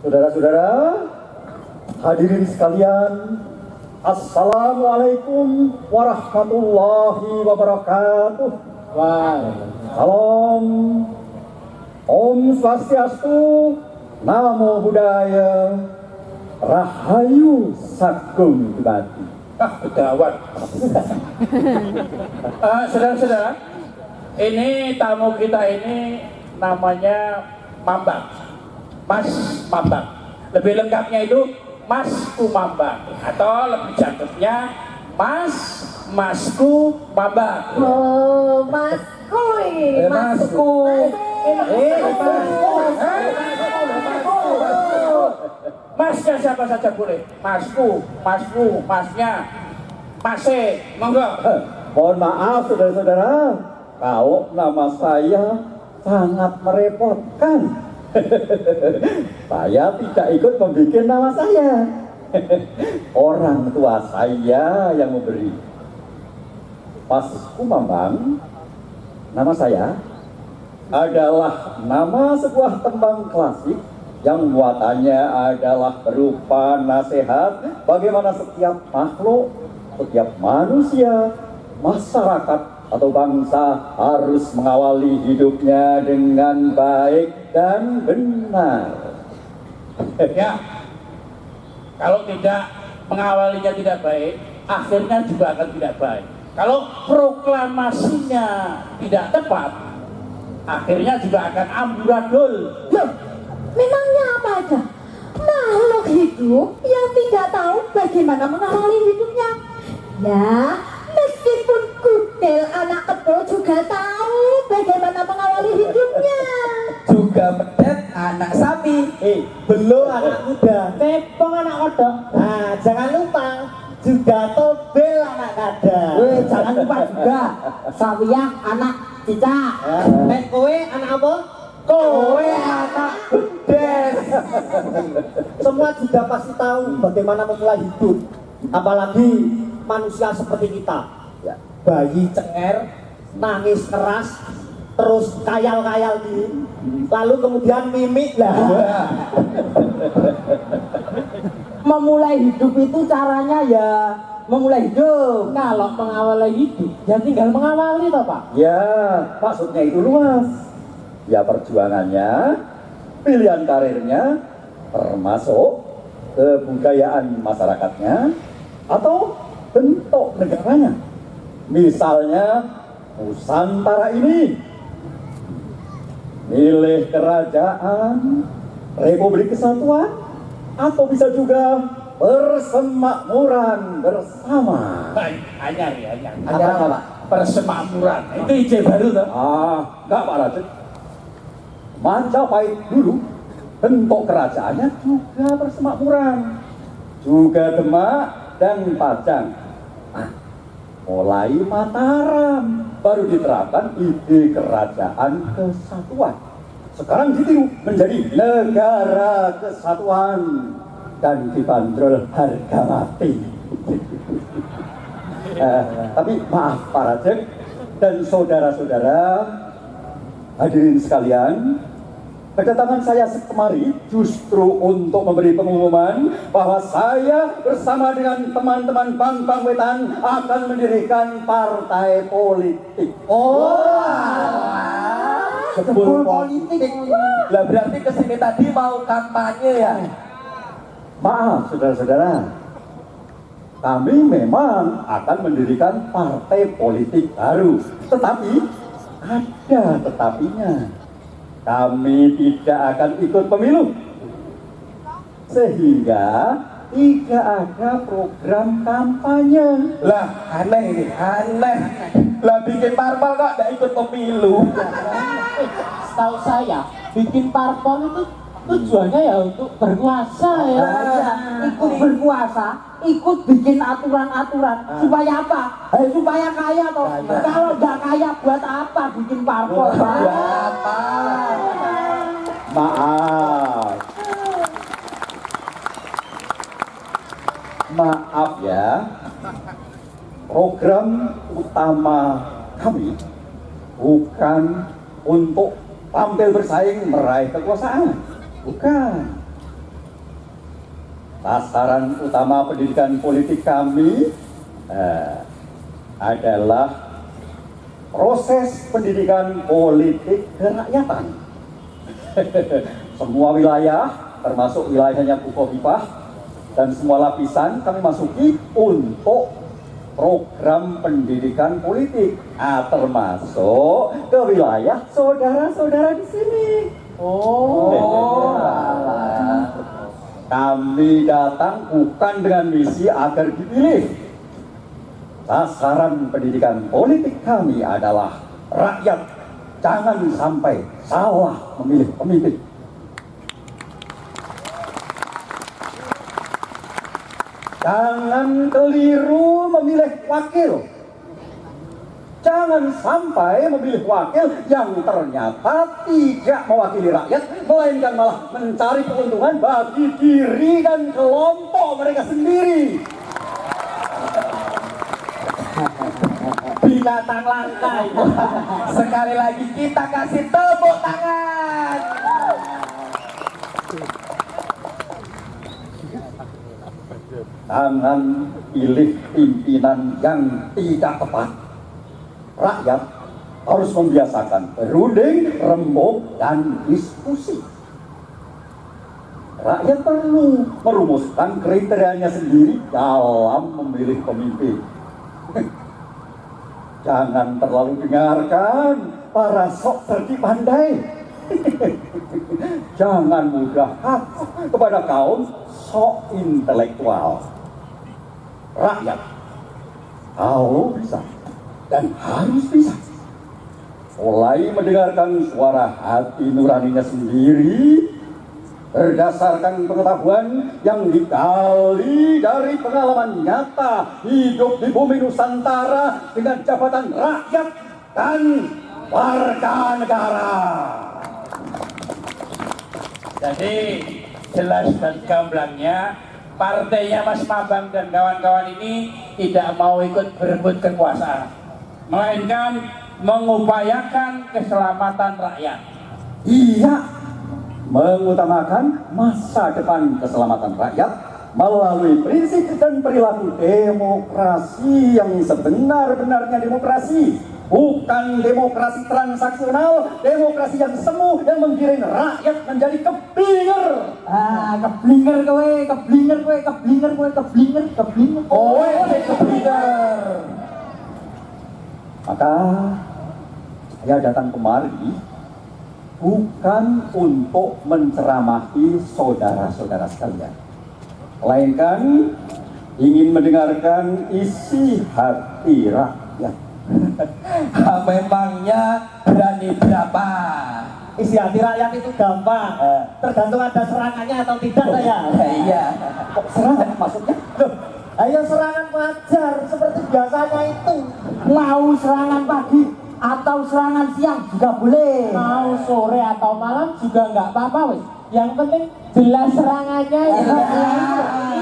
Saudara-saudara, hadirin sekalian, Assalamualaikum warahmatullahi wabarakatuh. Salam, Om Swastiastu, Namo Buddhaya, Rahayu Sagung Dumadi. Gawat. Saudara-saudara, ini tamu kita ini namanya Mambang. Mas Mambang. Lebih lengkapnya itu Mas Kumambang, atau lebih cakepnya Masku Mambang. Oh, Masku ini. Masku. Masnya siapa saja boleh. Masku, masnya, Mase, monggo. Mohon maaf saudara-saudara, kalau nama saya sangat merepotkan. Saya tidak ikut membuat nama saya. Orang tua saya yang memberi. Mas Kumambang, nama saya adalah nama sebuah tembang klasik yang muatannya adalah berupa nasihat bagaimana setiap makhluk, setiap manusia, masyarakat atau bangsa harus mengawali hidupnya dengan baik dan benar. Ya, kalau tidak mengawalinya tidak baik, akhirnya juga akan tidak baik. Kalau proklamasinya tidak tepat, akhirnya juga akan amburadul. Loh, memangnya apa aja? Makhluk hidup yang tidak tahu bagaimana mengawali hidupnya. Ya, meskipun kudel anak kebo juga tahu bagaimana mengawali hidupnya. Juga pedet anak sapi, belum anak muda, tepong anak kodok. Nah, jangan lupa juga tobel anak kada. Jangan lupa juga Sawiyah anak cicak. Kowe anak apa? Kowe anak bedes. Semua juga pasti tahu bagaimana memulai hidup. Apalagi manusia seperti kita. Bayi cenger, nangis keras, terus kayal-kayal di, lalu kemudian mimik lah. Memulai hidup itu caranya ya memulai hidup. Kalau mengawali hidup, ya tinggal mengawali toh Pak. Ya, maksudnya itu luas. Ya perjuangannya, pilihan karirnya, termasuk kebudayaan masyarakatnya, atau bentuk negaranya. Misalnya Nusantara ini milih kerajaan, Republik Kesatuan, atau bisa juga persemakmuran bersama. Baik, anyar ya, anyar. Anyar apa, Pak? Persemakmuran. Itu ide baru tuh. Enggak Pak Raden. Majapahit dulu bentuk kerajaannya juga persemakmuran, juga Demak dan Padang. Mulai Mataram baru diterapkan ide kerajaan kesatuan. Sekarang ditiru menjadi negara kesatuan dan dibanderol harga mati. Tapi maaf Pak Raden dan saudara-saudara hadirin sekalian, kedatangan saya kemari justru untuk memberi pengumuman bahwa saya bersama dengan teman-teman Bang Wetan akan mendirikan partai politik. Sebelum politik. Lah berarti kesini tadi mau kampanye ya? Maaf saudara-saudara, kami memang akan mendirikan partai politik baru, tetapi ada tetapinya. Kami tidak akan ikut pemilu, sehingga tidak ada program kampanye. Lah aneh ini, aneh. Lah bikin parpol kok tidak ikut pemilu. Setahu saya bikin parpol itu tujuannya ya untuk berkuasa ya. Ikut berkuasa, ikut bikin aturan-aturan supaya apa? Supaya kaya toh. Kalau nggak kaya buat apa bikin parpol? Maaf ya, program utama kami bukan untuk tampil bersaing meraih kekuasaan, bukan. sasaran utama pendidikan politik kami adalah proses pendidikan politik kerakyatan. Semua wilayah, termasuk wilayahnya Bu Khofifah dan semua lapisan kami masuki untuk program pendidikan politik, termasuk ke wilayah saudara-saudara di sini. Kami datang bukan dengan misi agar dipilih. Sasaran pendidikan politik kami adalah rakyat. Jangan sampai salah memilih pemimpin. Jangan keliru memilih wakil. Jangan sampai memilih wakil yang ternyata tidak mewakili rakyat, melainkan malah mencari keuntungan bagi diri dan kelompok mereka sendiri. Binatang langka itu. Sekali lagi kita kasih tepuk tangan. Jangan pilih pimpinan yang tidak tepat. Rakyat harus membiasakan berunding, rembuk, dan diskusi. Rakyat perlu merumuskan kriterianya sendiri dalam memilih pemimpin. Jangan terlalu dengarkan para sok cerdik pandai. Jangan mudah hati kepada kaum sok intelektual. Rakyat kalau bisa dan harus bisa mulai mendengarkan suara hati nuraninya sendiri berdasarkan pengetahuan yang digali dari pengalaman nyata hidup di bumi Nusantara dengan jabatan rakyat dan warga negara. Jadi jelas dan gamblangnya partainya Mas Mambang dan kawan-kawan ini tidak mau ikut berebut kekuasaan, melainkan mengupayakan keselamatan rakyat. Iya, mengutamakan masa depan keselamatan rakyat melalui prinsip dan perilaku demokrasi yang sebenar-benarnya demokrasi, bukan demokrasi transaksional, demokrasi yang semu yang menggiring rakyat menjadi keblinger. Keblinger kowe. Maka saya datang kemari bukan untuk menceramahi saudara-saudara sekalian, melainkan ingin mendengarkan isi hati rakyat. Memangnya berani berapa? Isi hati rakyat itu gampang, tergantung ada serangannya atau tidak saya. Iya. Kok serangan maksudnya? Loh, ayo serangan wajar seperti biasanya itu. Mau serangan pagi atau serangan siang juga boleh. Mau sore atau malam juga nggak apa-apa wes. Yang penting jelas serangannya.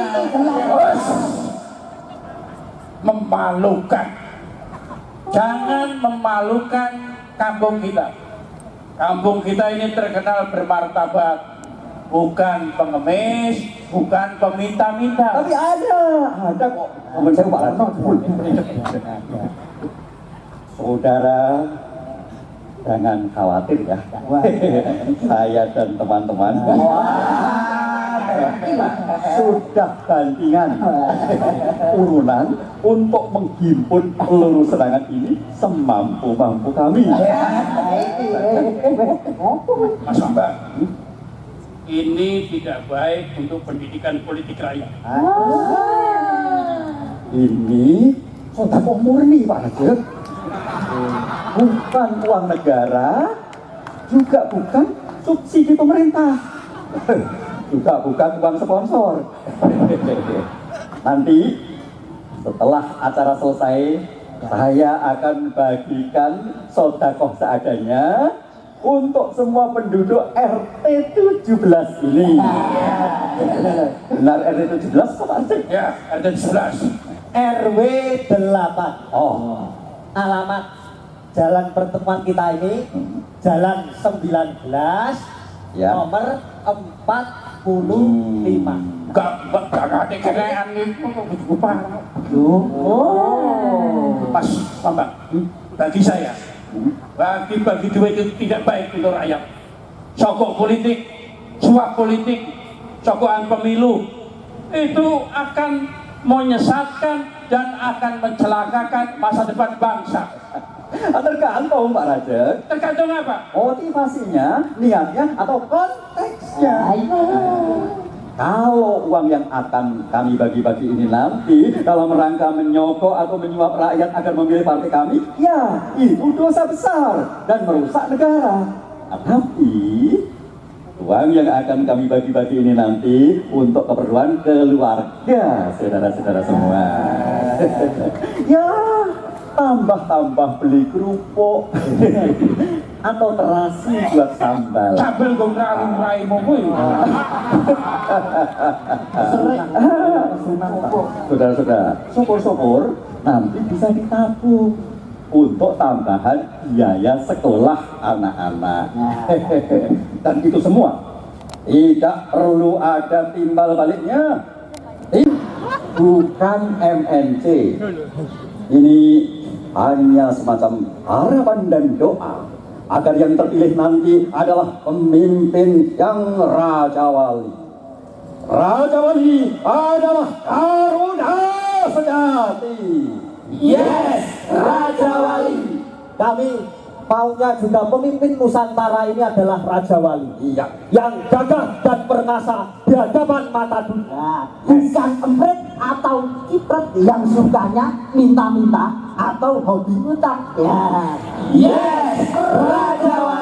Itu jelas. Memalukan. Jangan memalukan kampung kita. Kampung kita ini terkenal bermartabat, bukan pengemis, bukan peminta-minta. Tapi ada kok. Teman saya Pak Ratno. Saudara, jangan khawatir ya. Saya dan teman-teman sudah gantian urunan untuk menghimpun peluru serangan ini semampu-mampu kami. Mas Mambang, ini tidak baik untuk pendidikan politik rakyat. Ini sedekah murni Pak Raja. Bukan uang negara, juga bukan subsidi pemerintah, juga bukan uang sponsor. Nanti setelah acara selesai, saya akan bagikan sedekah seadanya untuk semua penduduk RT 17 ini. Benar RT 17 Pak Aceh? Ya, ada 11. RW 8. Oh, Alamat jalan pertemuan kita ini Jalan 19 Ya. nomor 45. Gak ada kenaan itu lupa. Pas Bambang, bagi saya, bagi duit itu tidak baik untuk rakyat. Sogok politik, suap politik, sogokan pemilu itu akan menyesatkan dan akan mencelakakan masa depan bangsa. Tergantung Pak Raja. Tergantung apa? Motivasinya, niatnya, atau konteksnya. Kalau uang yang akan kami bagi-bagi ini nanti dalam rangka menyokong atau menyuap rakyat agar memilih partai kami, ya itu dosa besar dan merusak negara. Tapi uang yang akan kami bagi-bagi ini nanti untuk keperluan keluarga, saudara-saudara semua. Ya, tambah-tambah beli kerupuk atau terasi buat sambal. Sambel gue ngerai-ngeraimu kuwi. Saudara-saudara, syukur-syukur nanti bisa ditabung untuk tambahan biaya sekolah anak-anak. Dan itu semua tidak perlu ada timbal baliknya. Bukan MNC. Ini hanya semacam harapan dan doa agar yang terpilih nanti adalah pemimpin yang Raja Wali. Raja Wali adalah Garuda sejati. Yes, Raja Wali. Kami maunya juga pemimpin Nusantara ini adalah Raja Wali. Iya. Yang gagah dan perkasa di hadapan mata dunia. Bukan emprit atau cipret yang sukanya minta-minta atau hobi utang. Ya. Yes, Raja Wali.